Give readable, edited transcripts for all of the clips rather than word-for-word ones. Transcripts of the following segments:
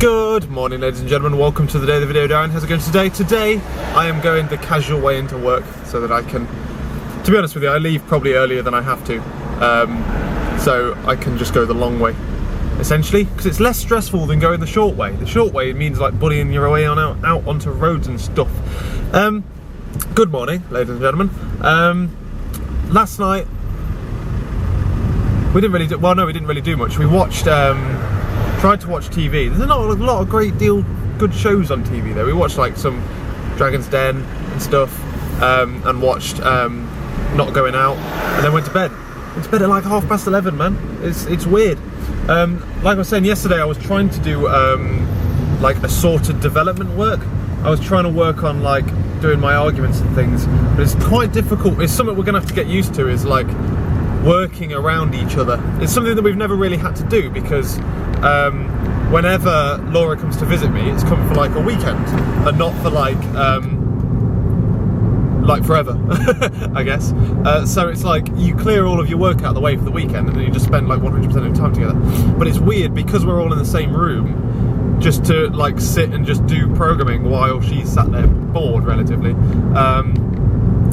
Good morning, ladies and gentlemen. Welcome to the day of the video. Darren, how's it going today? Today I am going the casual way into work so that I can, to be honest with you, I leave probably earlier than I have to, so I can just go the long way, essentially, because it's less stressful than going the short way. The short way means like bullying your way on out onto roads and stuff. Good morning, ladies and gentlemen. Last night we didn't really do, well, no, we didn't really do much. We watched tried to watch TV. There's not a lot of good shows on TV though. We watched like some Dragon's Den and stuff, and watched Not Going Out, and then went to bed. Went to bed at like 11:30, man. It's weird. Like I was saying yesterday, I was trying to do like assorted development work. I was trying to work on like doing my arguments and things, but it's quite difficult. It's something we're gonna have to get used to, is like working around each other. It's something that we've never really had to do because whenever Laura comes to visit me, it's come for like a weekend and not for like forever, I guess. So it's like you clear all of your work out of the way for the weekend and then you just spend like 100% of your time together. But it's weird because we're all in the same room, just to like sit and just do programming while she's sat there bored relatively.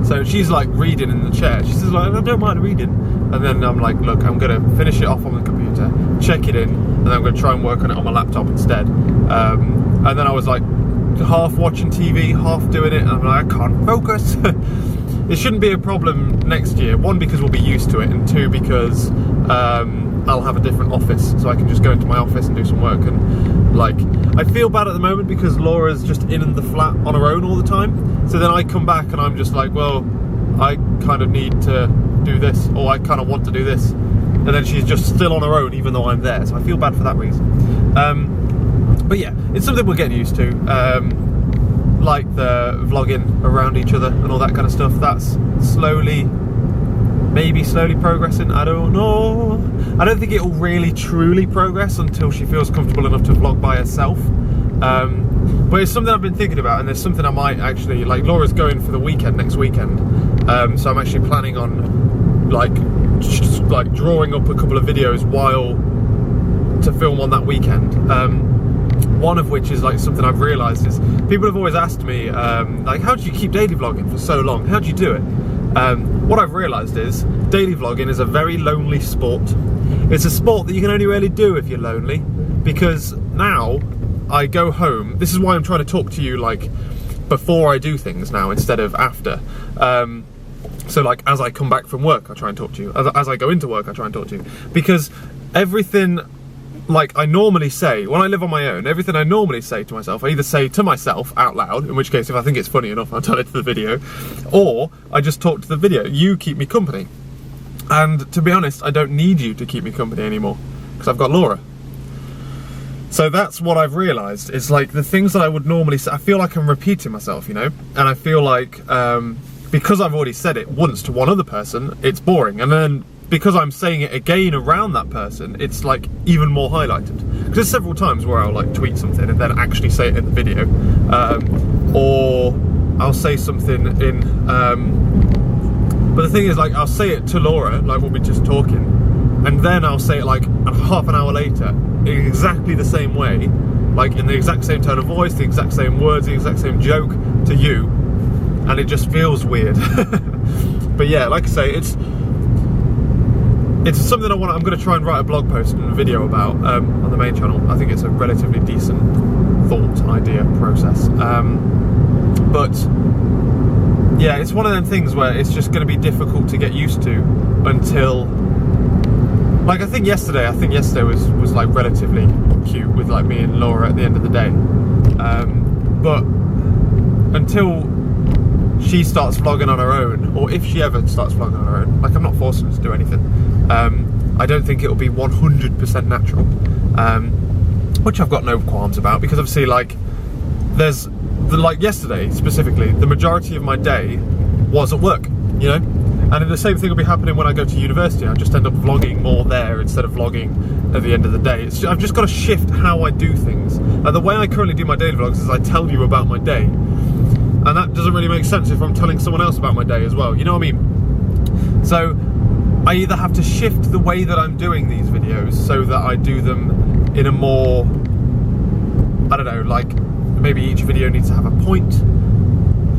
So she's like reading in the chair. She says like, I don't mind reading. And then I'm like, look, I'm gonna finish it off on the computer, check it in, and then I'm gonna try and work on it on my laptop instead. And then I was like half watching TV, half doing it, and I'm like, I can't focus. It shouldn't be a problem next year. One, because we'll be used to it, and two, because I'll have a different office, so I can just go into my office and do some work. And like, I feel bad at the moment because Laura's just in the flat on her own all the time. So then I come back and I'm just like, well, I kind of need to do this, or I kind of want to do this. And then she's just still on her own even though I'm there. So I feel bad for that reason. But yeah, it's something we're getting used to. Like the vlogging around each other and all that kind of stuff. That's maybe slowly progressing, I don't know. I don't think it'll really truly progress until she feels comfortable enough to vlog by herself. But it's something I've been thinking about, and there's something I might actually, like Laura's going for the weekend, next weekend, so I'm actually planning on like just like drawing up a couple of videos to film on that weekend. One of which is like something I've realised is, people have always asked me, like, how do you keep daily vlogging for so long? How do you do it? What I've realised is, daily vlogging is a very lonely sport. It's a sport that you can only really do if you're lonely, because now I go home. This is why I'm trying to talk to you like before I do things now instead of after. So like as I come back from work, I try and talk to you. As I go into work, I try and talk to you. Because everything like I normally say, when I live on my own, everything I normally say to myself, I either say to myself out loud, in which case if I think it's funny enough, I'll tell it to the video, or I just talk to the video. You keep me company. And to be honest, I don't need you to keep me company anymore, because I've got Laura. So that's what I've realised, is like the things that I would normally say, I feel like I'm repeating myself, you know? And I feel like, because I've already said it once to one other person, it's boring. And then because I'm saying it again around that person, it's like even more highlighted. Because there's several times where I'll like tweet something and then actually say it in the video. Or I'll say something in, but the thing is, like, I'll say it to Laura, like we'll be just talking, and then I'll say it like half an hour later, in exactly the same way, like in the exact same tone of voice, the exact same words, the exact same joke to you, and it just feels weird. But yeah, like I say, it's something I'm going to try and write a blog post and a video about on the main channel. I think it's a relatively decent thought, idea, process. But yeah, it's one of them things where it's just going to be difficult to get used to until, like, I think yesterday was like relatively cute with like me and Laura at the end of the day. But until she starts vlogging on her own, or if she ever starts vlogging on her own, like I'm not forcing her to do anything, I don't think it'll be 100% natural, which I've got no qualms about, because obviously like like yesterday specifically, the majority of my day was at work, you know, and the same thing will be happening when I go to university. I just end up vlogging more there instead of vlogging at the end of the day. I've just got to shift how I do things. The way I currently do my daily vlogs is I tell you about my day, and that doesn't really make sense if I'm telling someone else about my day as well, you know what I mean? So I either have to shift the way that I'm doing these videos so that I do them in a more don't know, like maybe each video needs to have a point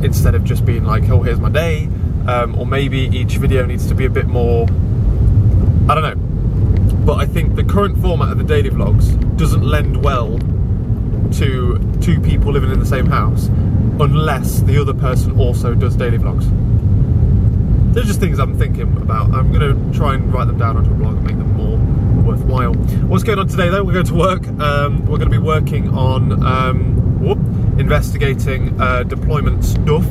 instead of just being like, oh, here's my day, or maybe each video needs to be a bit more, I don't know. But I think the current format of the daily vlogs doesn't lend well to two people living in the same house unless the other person also does daily vlogs. They're just things I'm thinking about. I'm going to try and write them down onto a blog and make them more worthwhile. What's going on today though? We're going to work. We're going to be working on investigating deployment stuff,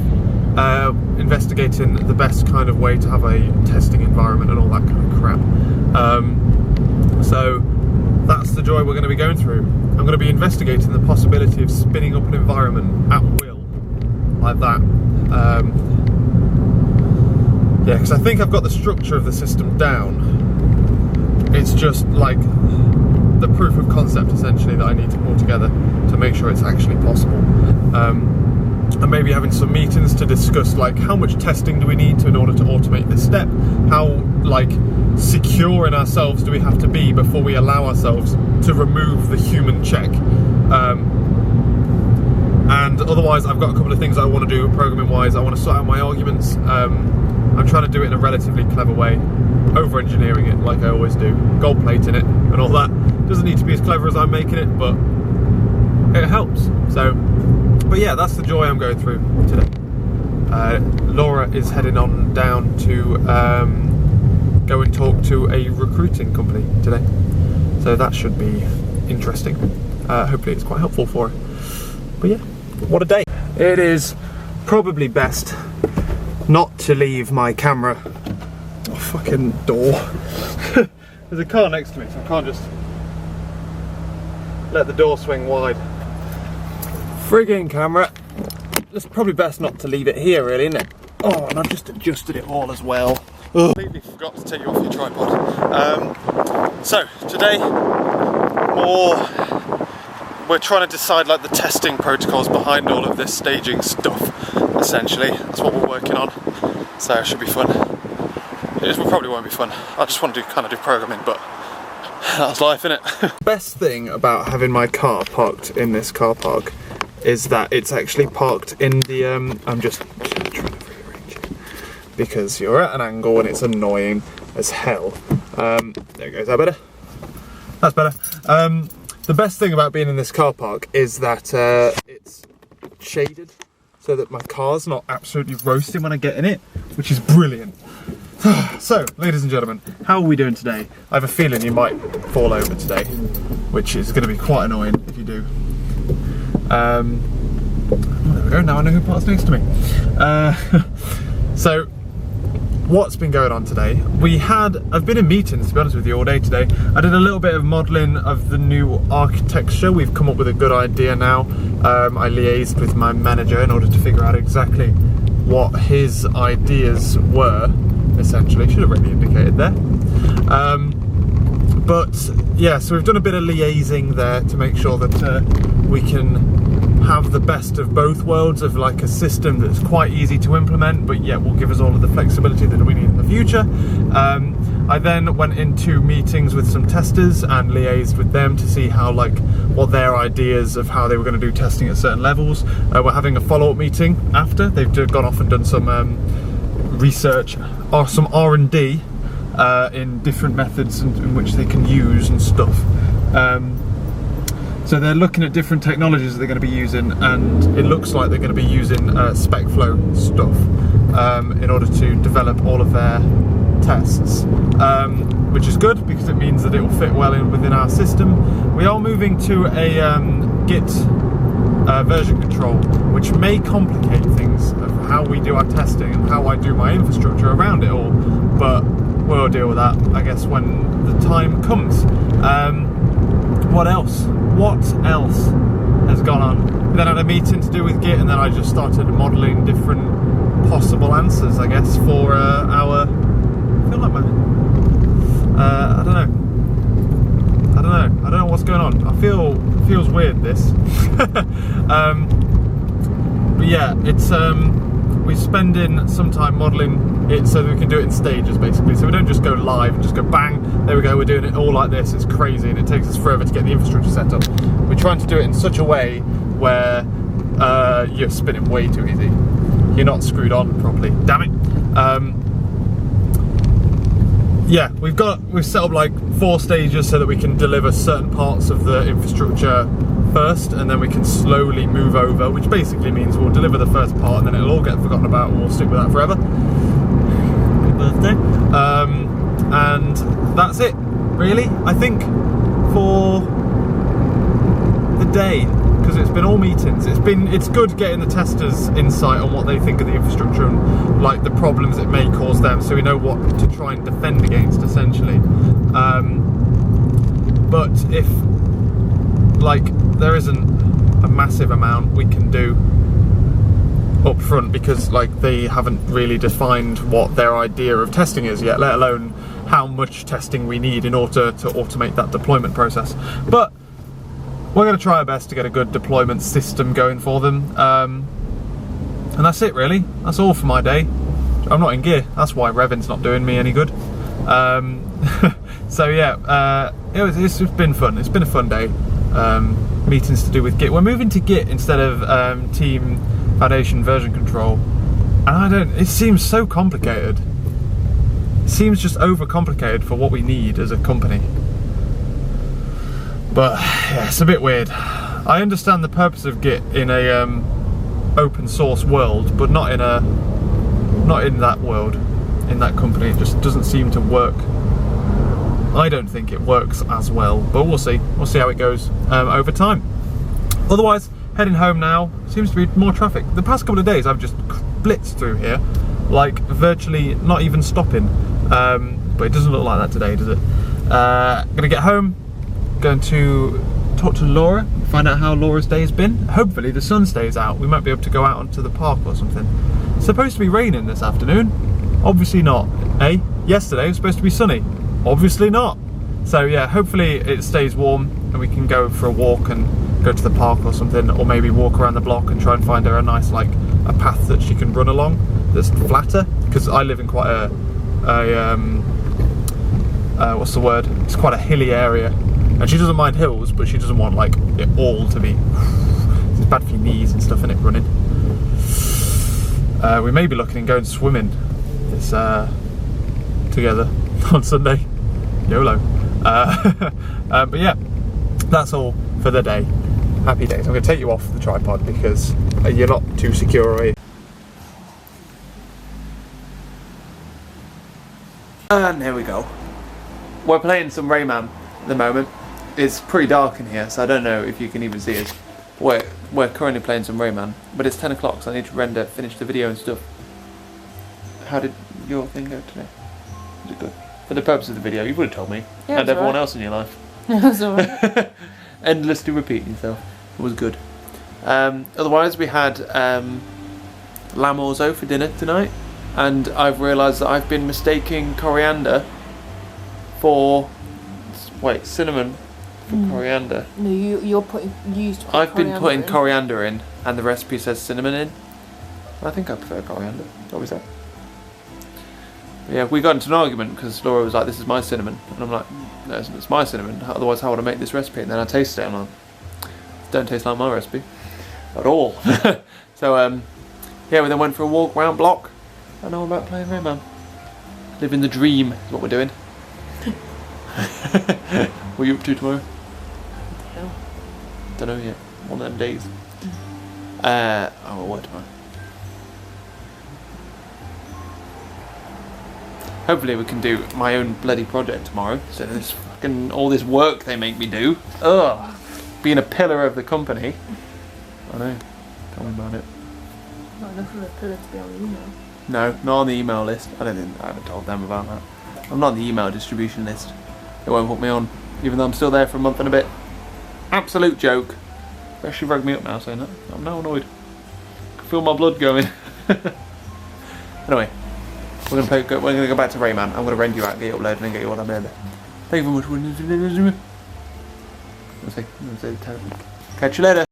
investigating the best kind of way to have a testing environment and all that kind of crap. So that's the joy we're going to be going through. I'm going to be investigating the possibility of spinning up an environment at will, like that. Yeah, because I think I've got the structure of the system down. It's just like the proof of concept essentially that I need to pull together to make sure it's actually possible. And maybe having some meetings to discuss like how much testing do we need in order to automate this step? How like secure in ourselves do we have to be before we allow ourselves to remove the human check? And otherwise I've got a couple of things I want to do programming wise. I want to sort out my arguments. I'm trying to do it in a relatively clever way, over-engineering it like I always do, gold plating it and all that. Doesn't need to be as clever as I'm making it, but it helps. So, but yeah, that's the joy I'm going through today. Laura is heading on down to go and talk to a recruiting company today. So that should be interesting. Hopefully it's quite helpful for her. But yeah, what a day. It is probably best not to leave my camera. Oh, fucking door. There's a car next to me, so I can't just let the door swing wide. Frigging camera. It's probably best not to leave it here, really, isn't it? Oh, and I've just adjusted it all as well. Ugh. Completely forgot to take you off your tripod. So today, we're trying to decide like the testing protocols behind all of this staging stuff. Essentially, that's what we're working on. So it should be fun. It probably won't be fun. I just want to kind of do programming, but that's life, innit? Best thing about having my car parked in this car park is that it's actually parked in the. I'm just trying to rearrange it because you're at an angle and it's annoying as hell. There we go. Is that better? That's better. The best thing about being in this car park is that it's shaded, so that my car's not absolutely roasting when I get in it, which is brilliant. So, ladies and gentlemen, how are we doing today? I have a feeling you might fall over today, which is going to be quite annoying if you do. Oh, there we go, now I know who parks next to me. So, what's been going on today? I've been in meetings, to be honest with you, all day today. I did a little bit of modelling of the new architecture. We've come up with a good idea now. I liaised with my manager in order to figure out exactly what his ideas were, essentially. Should have really indicated there. But yeah, so we've done a bit of liaising there to make sure that we can have the best of both worlds of like a system that's quite easy to implement but yet will give us all of the flexibility that we need in the future. I then went into meetings with some testers and liaised with them to see how what their ideas of how they were going to do testing at certain levels. We're having a follow-up meeting after they've gone off and done some research or some R&D in different methods in which they can use and stuff. So they're looking at different technologies that they're going to be using, and it looks like they're going to be using spec flow stuff in order to develop all of their tests, which is good because it means that it will fit well within our system. We are moving to a Git version control, which may complicate things of how we do our testing and how I do my infrastructure around it all, but we'll deal with that, I guess, when the time comes. What else? What else has gone on? Then I had a meeting to do with Git, and then I just started modelling different possible answers, I guess, for our. I feel like my. I don't know what's going on. It feels weird, this. But yeah, it's we're spending some time modelling it so that we can do it in stages, basically. So we don't just go live and just go bang, there we go, we're doing it all like this. It's crazy and it takes us forever to get the infrastructure set up. We're trying to do it in such a way where you're spinning way too easy. You're not screwed on properly. Damn it. Yeah, we've set up like 4 stages so that we can deliver certain parts of the infrastructure first, and then we can slowly move over, which basically means we'll deliver the first part and then it'll all get forgotten about and we'll stick with that forever. Happy birthday. And that's it, really, I think, for the day, because it's been all meetings. It's good getting the testers' insight on what they think of the infrastructure and like the problems it may cause them, so we know what to try and defend against, essentially. But if like there isn't a massive amount we can do up front, because like they haven't really defined what their idea of testing is yet, let alone how much testing we need in order to automate that deployment process. But we're going to try our best to get a good deployment system going for them, and that's it really. That's all for my day. I'm not in gear, that's why Revin's not doing me any good. So yeah, it's been fun. It's been a fun day. Meetings to do with Git. We're moving to Git instead of Team Foundation version control, and it seems so complicated. It seems just overcomplicated for what we need as a company. But yeah, it's a bit weird. I understand the purpose of Git in a open source world, but not in that world, in that company. It just doesn't seem to work. I don't think it works as well, but we'll see. We'll see how it goes over time. Otherwise, heading home now. Seems to be more traffic. The past couple of days, I've just blitzed through here, like virtually not even stopping. But it doesn't look like that today, does it? Gonna get home. Going to talk to Laura, find out how Laura's day has been. Hopefully the sun stays out. We might be able to go out onto the park or something. It's supposed to be raining this afternoon. Obviously not, eh? Yesterday it was supposed to be sunny. Obviously not. So yeah, hopefully it stays warm and we can go for a walk and go to the park or something, or maybe walk around the block and try and find her a nice, like, a path that she can run along that's flatter, because I live in quite a what's the word? It's quite a hilly area. And she doesn't mind hills, but she doesn't want like it all to be. It's bad for your knees and stuff, isn't it, running? We may be looking at going swimming this together on Sunday. YOLO. But yeah, that's all for the day. Happy days. I'm going to take you off the tripod because you're not too secure, are you? And here we go. We're playing some Rayman at the moment. It's pretty dark in here, so I don't know if you can even see us. We're currently playing some Rayman, but it's 10 o'clock, so I need to finish the video and stuff. How did your thing go today? Was it good? For the purpose of the video, you would have told me. Yeah, and everyone else in your life. It was alright. Endlessly repeating yourself. It was good. Otherwise, we had lamb orzo for dinner tonight, and I've realised that I've been mistaking coriander for cinnamon for coriander. No, you're putting I've been putting coriander in, and the recipe says cinnamon in. I think I prefer coriander. What was that? But yeah, we got into an argument because Laura was like, "This is my cinnamon," and I'm like, "No, it's my cinnamon. Otherwise, how would I make this recipe?" And then I tasted it, and I'm like, "Don't taste like my recipe at all." So yeah, we then went for a walk round block. I know about playing Rayman. Living the dream is what we're doing. What are you up to tomorrow? Don't know yet. One of them days. I'll work tomorrow. Hopefully we can do my own bloody project tomorrow. So this fucking all this work they make me do. Ugh. Being a pillar of the company. I know. Tell me about it. Not enough of a pillar to be on the email. No, not on the email list. I haven't told them about that. I'm not on the email distribution list. They won't put me on, even though I'm still there for a month and a bit. Go joke. They actually rugged me up now saying that. I'm now annoyed. I can feel my blood going. Anyway, we're gonna go back to Rayman. I'm gonna rend you out, get you uploaded, and get you all that there. Thank you very much. Catch you later.